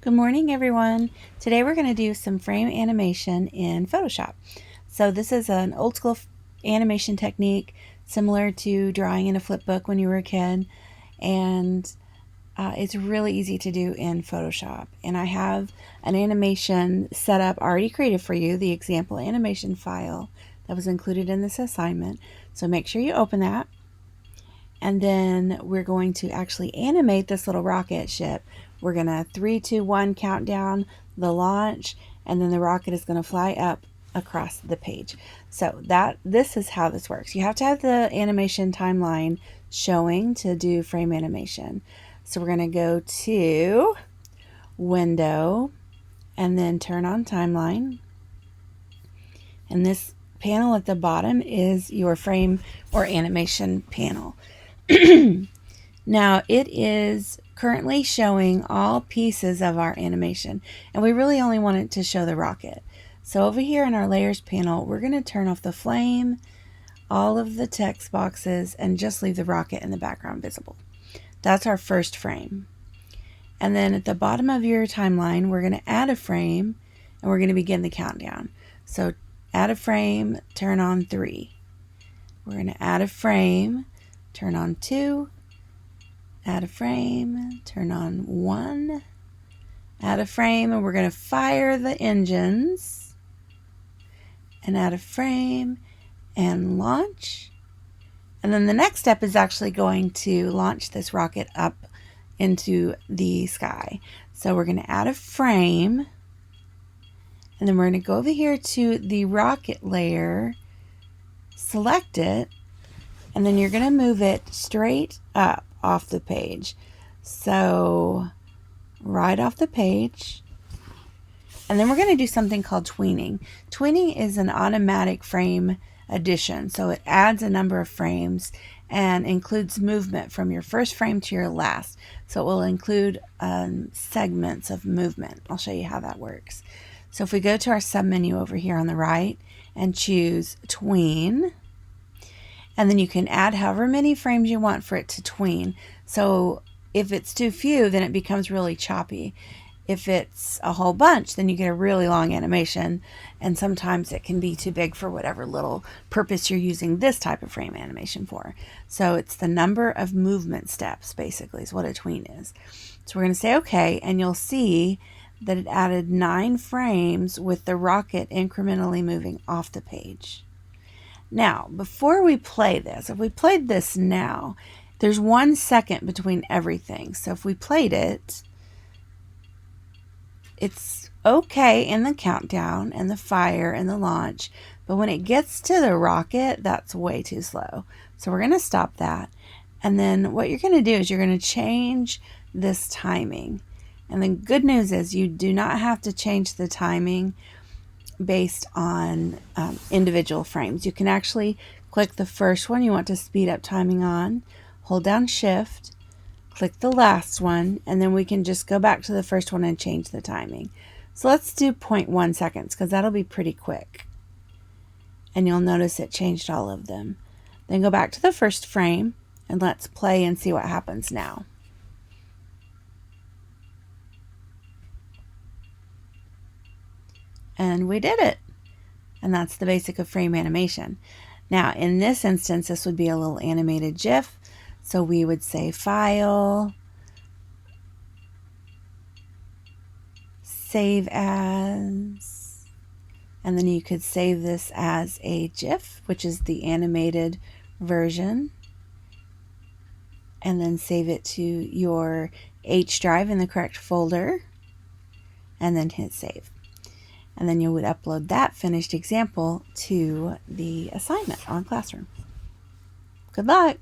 Good morning, everyone. Today we're going to do some frame animation in Photoshop. So this is an old school animation technique similar to drawing in a flip book when you were a kid, and it's really easy to do in Photoshop. And I have an animation set up already created for you, the example animation file that was included in this assignment. So make sure you open that. And then we're going to actually animate this little rocket ship. We're going to 3, 2, 1 count down the launch, and then the rocket is going to fly up across the page. So this is how this works. You have to have the animation timeline showing to do frame animation. So we're going to go to Window and then turn on Timeline. And this panel at the bottom is your frame or animation panel. Now it is currently showing all pieces of our animation, and we really only want it to show the rocket. So over here in our layers panel, we're going to turn off the flame, all of the text boxes, and just leave the rocket in the background visible. That's our first frame. And then at the bottom of your timeline, we're going to add a frame, and we're going to begin the countdown. So add a frame, turn on 3. We're going to add a frame, turn on 2, add a frame, turn on 1, add a frame, and we're going to fire the engines, and add a frame, and launch. And then the next step is actually going to launch this rocket up into the sky. So we're going to add a frame, and then we're going to go over here to the rocket layer, select it, and then you're going to move it straight up off the page. So right off the page. And then we're going to do something called tweening. Tweening is an automatic frame addition. So it adds a number of frames and includes movement from your first frame to your last. So it will include segments of movement. I'll show you how that works. So if we go to our submenu over here on the right and choose tween, and then you can add however many frames you want for it to tween. So if it's too few, then it becomes really choppy. If it's a whole bunch, then you get a really long animation, and sometimes it can be too big for whatever little purpose you're using this type of frame animation for. So it's the number of movement steps, basically, is what a tween is. So we're going to say OK, and you'll see that it added 9 frames with the rocket incrementally moving off the page. Now, before we play this, if we played this now, there's 1 second between everything. So if we played it, it's okay in the countdown and the fire and the launch, but when it gets to the rocket, that's way too slow. So we're going to stop that. And then what you're going to do is you're going to change this timing. And the good news is you do not have to change the timing based on individual frames. You can actually click the first one you want to speed up timing on, hold down Shift, click the last one, and then we can just go back to the first one and change the timing. So let's do 0.1 seconds because that'll be pretty quick. And you'll notice it changed all of them. Then go back to the first frame and let's play and see what happens now. And we did it. And that's the basic of frame animation. Now, in this instance, this would be a little animated GIF. So we would say File, Save As, and then you could save this as a GIF, which is the animated version, and then save it to your H drive in the correct folder, and then hit Save. And then you would upload that finished example to the assignment on Classroom. Good luck!